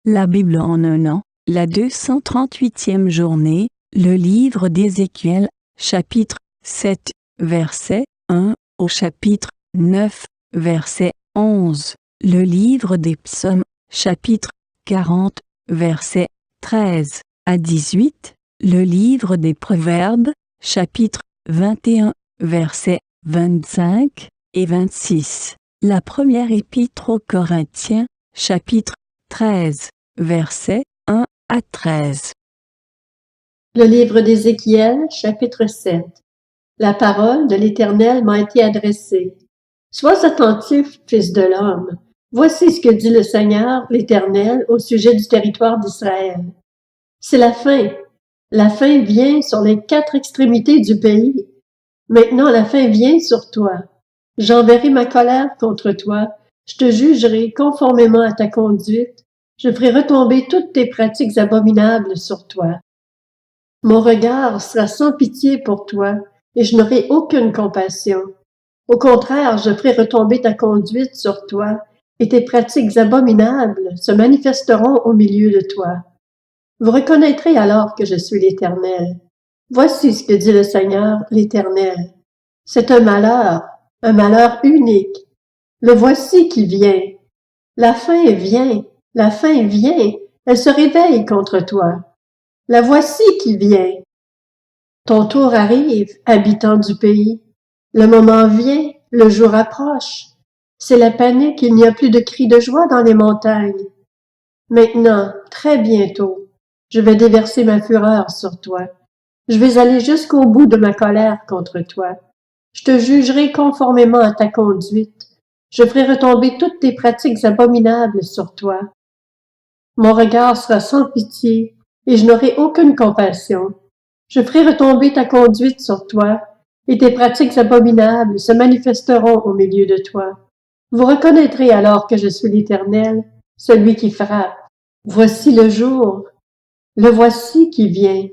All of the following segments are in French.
La Bible en un an, la 238e journée, le livre d'Ézéchiel, chapitre 7, verset 1 au chapitre 9, verset 11. Le livre des psaumes, chapitre 40, verset 13 à 18. Le livre des proverbes, chapitre 21, verset 25 et 26. La première épître aux Corinthiens, chapitre 13, versets 1 à 13. Le livre d'Ézéchiel, chapitre 7. La parole de l'Éternel m'a été adressée. Sois attentif, fils de l'homme. Voici ce que dit le Seigneur, l'Éternel, au sujet du territoire d'Israël. C'est la fin. La fin vient sur les 4 extrémités du pays. Maintenant la fin vient sur toi. J'enverrai ma colère contre toi. Je te jugerai conformément à ta conduite. Je ferai retomber toutes tes pratiques abominables sur toi. Mon regard sera sans pitié pour toi, et je n'aurai aucune compassion. Au contraire, je ferai retomber ta conduite sur toi, et tes pratiques abominables se manifesteront au milieu de toi. Vous reconnaîtrez alors que je suis l'Éternel. Voici ce que dit le Seigneur, l'Éternel. C'est un malheur unique. Le voici qui vient. La fin vient, la fin vient, elle se réveille contre toi. La voici qui vient. Ton tour arrive, habitant du pays. Le moment vient, le jour approche. C'est la panique, il n'y a plus de cris de joie dans les montagnes. Maintenant, très bientôt, je vais déverser ma fureur sur toi. Je vais aller jusqu'au bout de ma colère contre toi. Je te jugerai conformément à ta conduite. Je ferai retomber toutes tes pratiques abominables sur toi. Mon regard sera sans pitié, et je n'aurai aucune compassion. Je ferai retomber ta conduite sur toi, et tes pratiques abominables se manifesteront au milieu de toi. Vous reconnaîtrez alors que je suis l'Éternel, celui qui frappe. Voici le jour, le voici qui vient.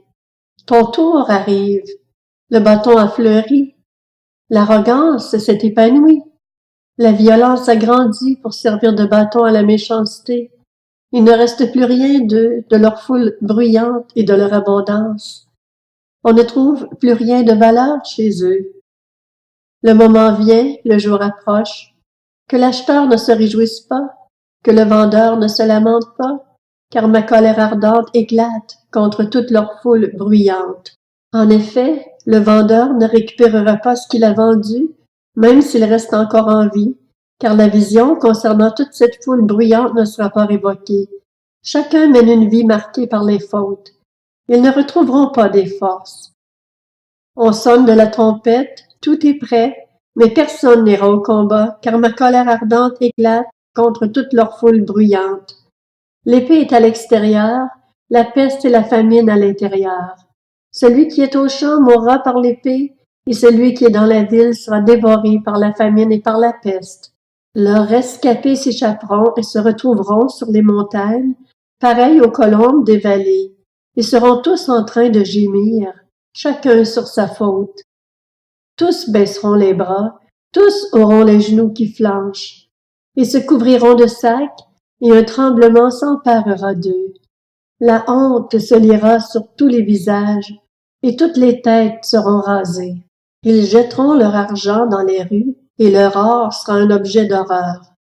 Ton tour arrive, le bâton a fleuri, l'arrogance s'est épanouie, la violence a grandi pour servir de bâton à la méchanceté. Il ne reste plus rien d'eux, de leur foule bruyante et de leur abondance. On ne trouve plus rien de valeur chez eux. Le moment vient, le jour approche, que l'acheteur ne se réjouisse pas, que le vendeur ne se lamente pas, car ma colère ardente éclate contre toute leur foule bruyante. En effet, le vendeur ne récupérera pas ce qu'il a vendu, même s'il reste encore en vie, car la vision concernant toute cette foule bruyante ne sera pas révoquée. Chacun mène une vie marquée par les fautes. Ils ne retrouveront pas des forces. On sonne de la trompette, tout est prêt, mais personne n'ira au combat, car ma colère ardente éclate contre toute leur foule bruyante. L'épée est à l'extérieur, la peste et la famine à l'intérieur. Celui qui est au champ mourra par l'épée, et celui qui est dans la ville sera dévoré par la famine et par la peste. Leurs rescapés s'échapperont et se retrouveront sur les montagnes, pareils aux colombes des vallées. Ils seront tous en train de gémir, chacun sur sa faute. Tous baisseront les bras, tous auront les genoux qui flanchent. Ils se couvriront de sacs, et un tremblement s'emparera d'eux. La honte se lira sur tous les visages, et toutes les têtes seront rasées. Ils jetteront leur argent dans les rues, et leur or sera un objet d'horreur.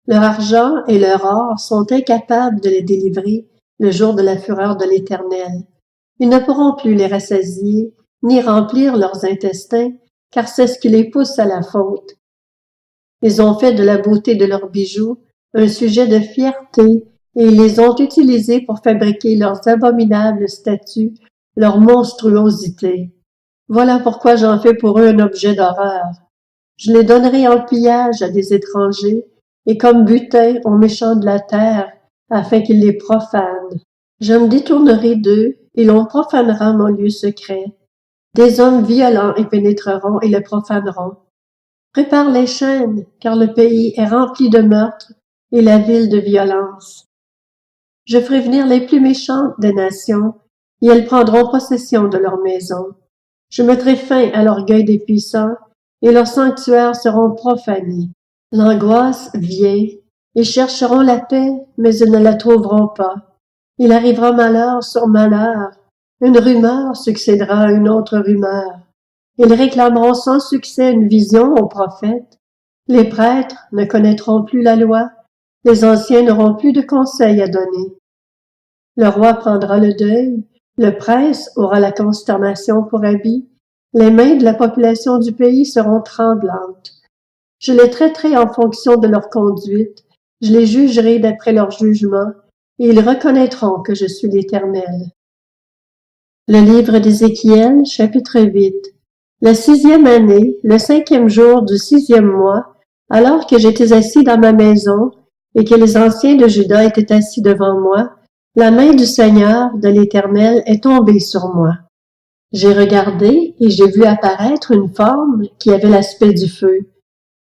Leur argent et leur or sont incapables de les délivrer le jour de la fureur de l'Éternel. Ils ne pourront plus les rassasier, ni remplir leurs intestins, car c'est ce qui les pousse à la faute. Ils ont fait de la beauté de leurs bijoux un sujet de fierté, et ils les ont utilisés pour fabriquer leurs abominables statues, leurs monstruosités. Voilà pourquoi j'en fais pour eux un objet d'horreur. Je les donnerai en pillage à des étrangers, et comme butin aux méchants de la terre, afin qu'ils les profanent. Je me détournerai d'eux, et l'on profanera mon lieu secret. Des hommes violents y pénétreront et le profaneront. Prépare les chaînes, car le pays est rempli de meurtres, et la ville de violence. Je ferai venir les plus méchantes des nations, et elles prendront possession de leurs maisons. Je mettrai fin à l'orgueil des puissants, et leurs sanctuaires seront profanés. L'angoisse vient, Ils chercheront la paix, mais ils ne la trouveront pas. Il arrivera malheur sur malheur. Une rumeur succédera à une autre rumeur. Ils réclameront sans succès une vision aux prophètes. Les prêtres ne connaîtront plus la loi. Les anciens n'auront plus de conseils à donner. Le roi prendra le deuil. Le prince aura la consternation pour habit. Les mains de la population du pays seront tremblantes. Je les traiterai en fonction de leur conduite. Je les jugerai d'après leur jugement, et ils reconnaîtront que je suis l'Éternel. Le livre d'Ézéchiel, chapitre 8. La 6e année, le 5e jour du 6e mois, alors que j'étais assis dans ma maison, et que les anciens de Juda étaient assis devant moi, la main du Seigneur, de l'Éternel, est tombée sur moi. J'ai regardé, et j'ai vu apparaître une forme qui avait l'aspect du feu.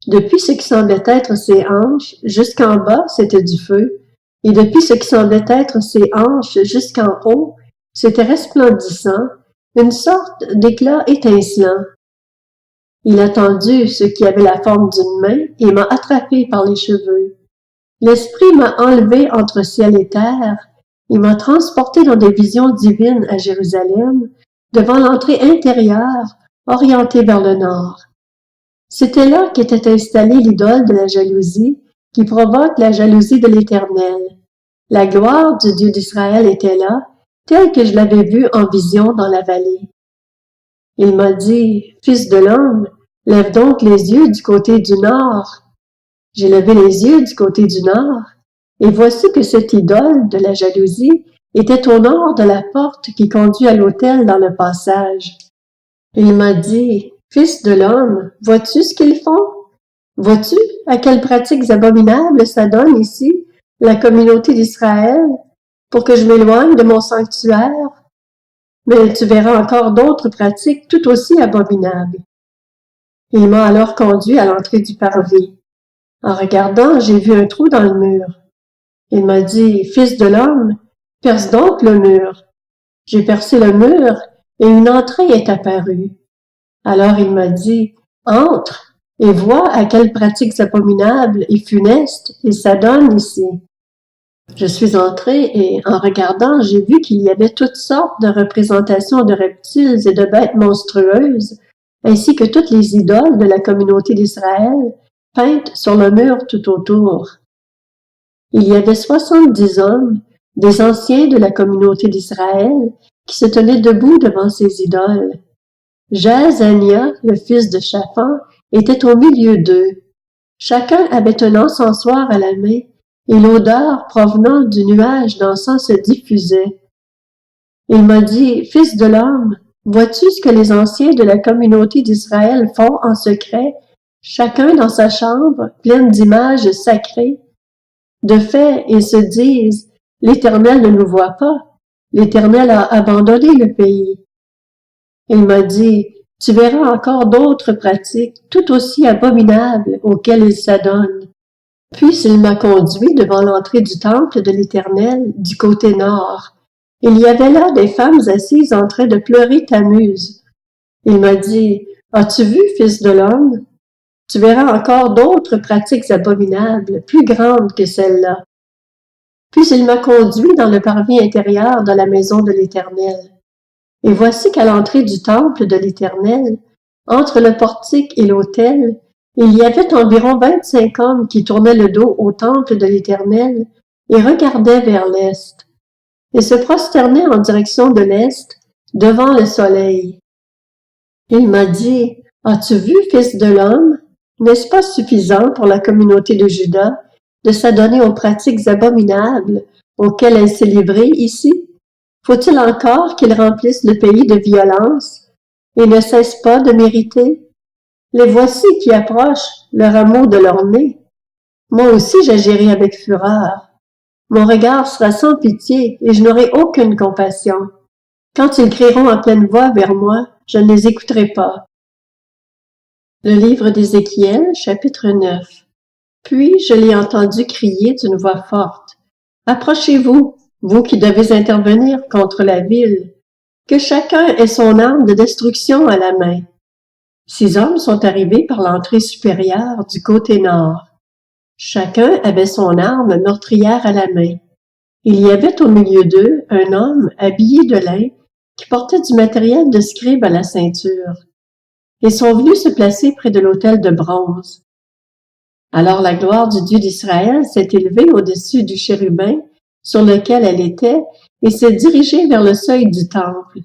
Depuis ce qui semblait être ses hanches, jusqu'en bas, c'était du feu, et depuis ce qui semblait être ses hanches jusqu'en haut, c'était resplendissant, une sorte d'éclat étincelant. Il a tendu ce qui avait la forme d'une main et m'a attrapé par les cheveux. L'Esprit m'a enlevé entre ciel et terre, il m'a transporté dans des visions divines à Jérusalem, devant l'entrée intérieure, orientée vers le nord. C'était là qu'était installée l'idole de la jalousie, qui provoque la jalousie de l'Éternel. La gloire du Dieu d'Israël était là, telle que je l'avais vue en vision dans la vallée. Il m'a dit, « Fils de l'homme, lève donc les yeux du côté du nord. » J'ai levé les yeux du côté du nord, et voici que cette idole de la jalousie était au nord de la porte qui conduit à l'autel dans le passage. Il m'a dit, « Fils de l'homme, vois-tu ce qu'ils font? Vois-tu à quelles pratiques abominables ça donne ici, la communauté d'Israël, pour que je m'éloigne de mon sanctuaire? Mais tu verras encore d'autres pratiques tout aussi abominables. » Il m'a alors conduit à l'entrée du parvis. En regardant, j'ai vu un trou dans le mur. Il m'a dit, « Fils de l'homme, perce donc le mur. » J'ai percé le mur, et une entrée est apparue. Alors il m'a dit, « Entre, et vois à quelles pratiques abominables et funestes il s'adonne ici. » Je suis entré et, en regardant, j'ai vu qu'il y avait toutes sortes de représentations de reptiles et de bêtes monstrueuses, ainsi que toutes les idoles de la communauté d'Israël, peintes sur le mur tout autour. Il y avait 70 hommes, des anciens de la communauté d'Israël, qui se tenaient debout devant ces idoles. Jaazania, le fils de Shaphan, était au milieu d'eux. Chacun avait un encensoir à la main, et l'odeur provenant du nuage d'encens se diffusait. Il m'a dit, « Fils de l'homme, vois-tu ce que les anciens de la communauté d'Israël font en secret, chacun dans sa chambre, pleine d'images sacrées? De fait, ils se disent, « L'Éternel ne nous voit pas, l'Éternel a abandonné le pays. » Il m'a dit, « Tu verras encore d'autres pratiques tout aussi abominables auxquelles ils s'adonnent. » Puis il m'a conduit devant l'entrée du temple de l'Éternel, du côté nord. Il y avait là des femmes assises en train de pleurer Tammuz. Il m'a dit, « As-tu vu, fils de l'homme? Tu verras encore d'autres pratiques abominables, plus grandes que celles-là. » Puis il m'a conduit dans le parvis intérieur de la maison de l'Éternel. Et voici qu'à l'entrée du temple de l'Éternel, entre le portique et l'autel, il y avait environ 25 hommes qui tournaient le dos au temple de l'Éternel et regardaient vers l'est. Ils se prosternaient en direction de l'est, devant le soleil. Il m'a dit, « As-tu vu, fils de l'homme? N'est-ce pas suffisant pour la communauté de Juda de s'adonner aux pratiques abominables auxquelles elle s'est livrée ici? Faut-il encore qu'ils remplissent le pays de violence et ne cessent pas de mériter? Les voici qui approchent, le rameau de leur nez. Moi aussi j'agirai avec fureur. Mon regard sera sans pitié et je n'aurai aucune compassion. Quand ils crieront en pleine voix vers moi, je ne les écouterai pas. » Le livre d'Ézéchiel, chapitre 9. Puis je l'ai entendu crier d'une voix forte. « Approchez-vous, vous qui devez intervenir contre la ville, que chacun ait son arme de destruction à la main. » 6 hommes sont arrivés par l'entrée supérieure du côté nord. Chacun avait son arme meurtrière à la main. Il y avait au milieu d'eux un homme habillé de lin qui portait du matériel de scribe à la ceinture. Ils sont venus se placer près de l'autel de bronze. Alors la gloire du Dieu d'Israël s'est élevée au-dessus du chérubin sur lequel elle était et s'est dirigée vers le seuil du temple.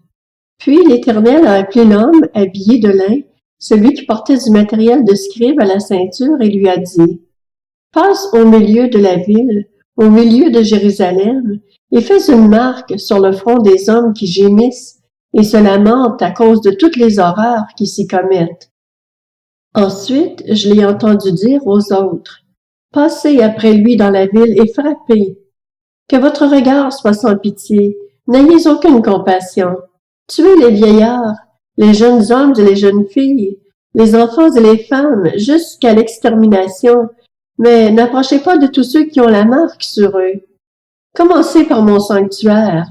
Puis l'Éternel a appelé l'homme habillé de lin, celui qui portait du matériel de scribe à la ceinture, et lui a dit: « Passe au milieu de la ville, au milieu de Jérusalem, et fais une marque sur le front des hommes qui gémissent et se lamentent à cause de toutes les horreurs qui s'y commettent. » Ensuite, je l'ai entendu dire aux autres: « Passez après lui dans la ville et frappez. Que votre regard soit sans pitié, n'ayez aucune compassion. Tuez les vieillards, les jeunes hommes et les jeunes filles, les enfants et les femmes, jusqu'à l'extermination, mais n'approchez pas de tous ceux qui ont la marque sur eux. Commencez par mon sanctuaire. »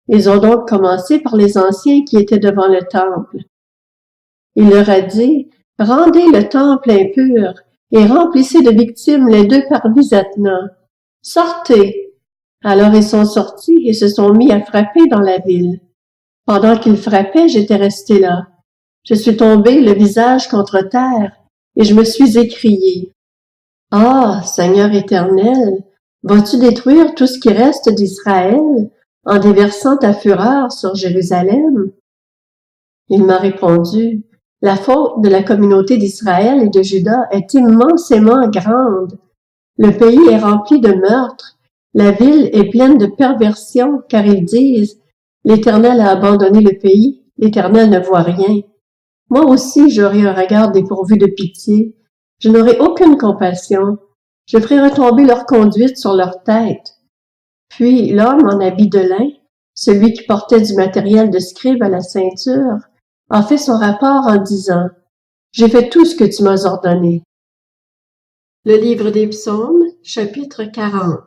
Ils ont donc commencé par les anciens qui étaient devant le temple. Il leur a dit: « Rendez le temple impur et remplissez de victimes les deux parvis attenants. Sortez. » Alors ils sont sortis et se sont mis à frapper dans la ville. Pendant qu'ils frappaient, j'étais resté là. Je suis tombé le visage contre terre et je me suis écrié: « Ah, Seigneur éternel, vas-tu détruire tout ce qui reste d'Israël en déversant ta fureur sur Jérusalem? » Il m'a répondu: « La faute de la communauté d'Israël et de Juda est immensément grande. Le pays est rempli de meurtres, la ville est pleine de perversion, car ils disent: « L'Éternel a abandonné le pays, l'Éternel ne voit rien. » Moi aussi j'aurai un regard dépourvu de pitié, je n'aurai aucune compassion, je ferai retomber leur conduite sur leur tête. » Puis l'homme en habit de lin, celui qui portait du matériel de scribe à la ceinture, a fait son rapport en disant: « J'ai fait tout ce que tu m'as ordonné. » Le livre des Psaumes, chapitre 40.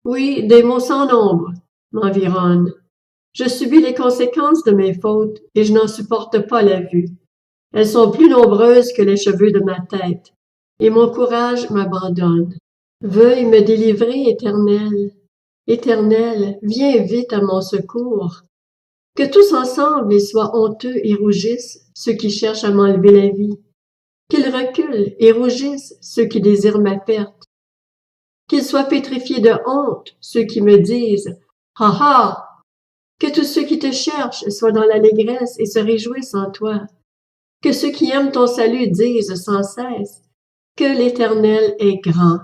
Oui, des maux sans nombre m'environnent. Je subis les conséquences de mes fautes et je n'en supporte pas la vue. Elles sont plus nombreuses que les cheveux de ma tête, et mon courage m'abandonne. Veuille me délivrer, Éternel. Éternel, viens vite à mon secours. Que tous ensemble ils soient honteux et rougissent, ceux qui cherchent à m'enlever la vie. Qu'ils reculent et rougissent, ceux qui désirent ma perte. Qu'ils soient pétrifiés de honte, ceux qui me disent: « Ha ha! » Que tous ceux qui te cherchent soient dans l'allégresse et se réjouissent en toi. Que ceux qui aiment ton salut disent sans cesse que l'Éternel est grand.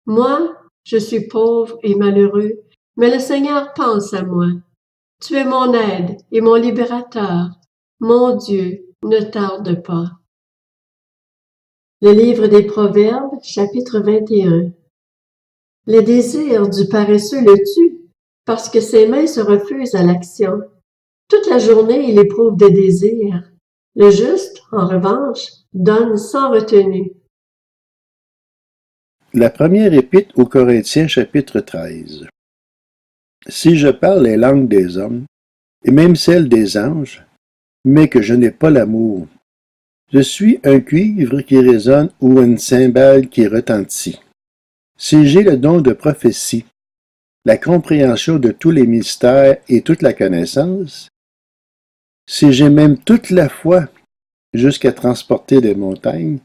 Moi, je suis pauvre et malheureux, mais le Seigneur pense à moi. Tu es mon aide et mon libérateur. Mon Dieu, ne tarde pas. Le livre des Proverbes, chapitre 21. Les désirs du paresseux le tuent, parce que ses mains se refusent à l'action. Toute la journée, il éprouve des désirs. Le juste, en revanche, donne sans retenue. La première épître aux Corinthiens, chapitre 13. Si je parle les langues des hommes, et même celles des anges, mais que je n'ai pas l'amour, je suis un cuivre qui résonne ou une cymbale qui retentit. Si j'ai le don de prophétie, la compréhension de tous les mystères et toute la connaissance, si j'ai même toute la foi jusqu'à transporter des montagnes,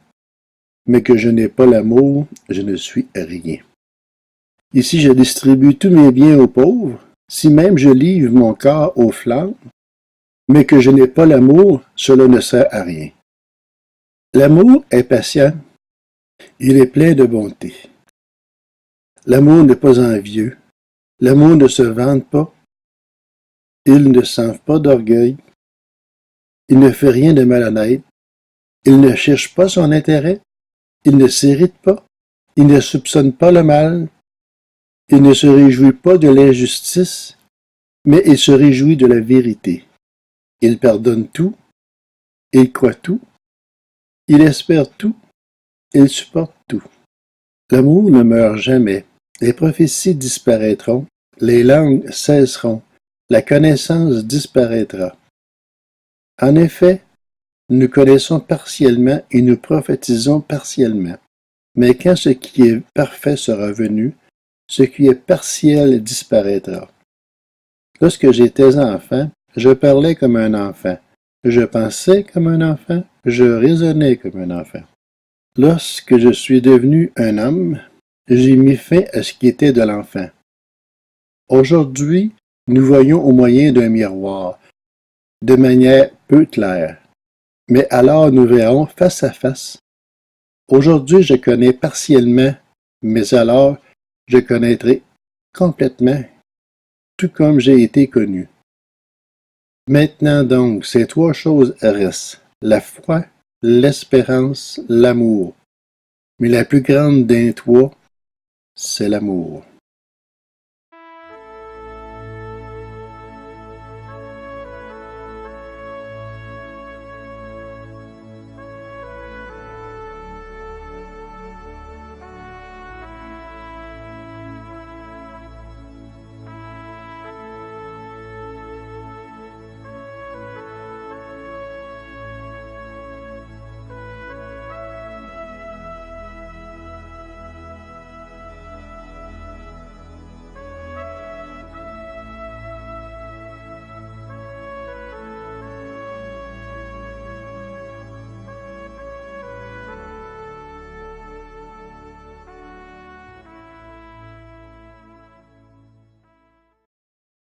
mais que je n'ai pas l'amour, je ne suis rien. Ici, je distribue tous mes biens aux pauvres, si même je livre mon corps aux flammes, mais que je n'ai pas l'amour, cela ne sert à rien. L'amour est patient, il est plein de bonté. L'amour n'est pas envieux, l'amour ne se vante pas, il ne s'enfle pas d'orgueil, il ne fait rien de malhonnête, il ne cherche pas son intérêt, il ne s'irrite pas, il ne soupçonne pas le mal, il ne se réjouit pas de l'injustice, mais il se réjouit de la vérité. Il pardonne tout, il croit tout, il espère tout, il supporte tout. L'amour ne meurt jamais, les prophéties disparaîtront, les langues cesseront, la connaissance disparaîtra. En effet, nous connaissons partiellement et nous prophétisons partiellement. Mais quand ce qui est parfait sera venu, ce qui est partiel disparaîtra. Lorsque j'étais enfant, je parlais comme un enfant, je pensais comme un enfant, je raisonnais comme un enfant. Lorsque je suis devenu un homme, j'ai mis fin à ce qui était de l'enfant. Aujourd'hui, nous voyons au moyen d'un miroir, de manière peu claire, mais alors nous verrons face à face. Aujourd'hui, je connais partiellement, mais alors je connaîtrai complètement, tout comme j'ai été connu. Maintenant donc, ces trois choses restent, la foi, l'espérance, l'amour. Mais la plus grande des trois, c'est l'amour.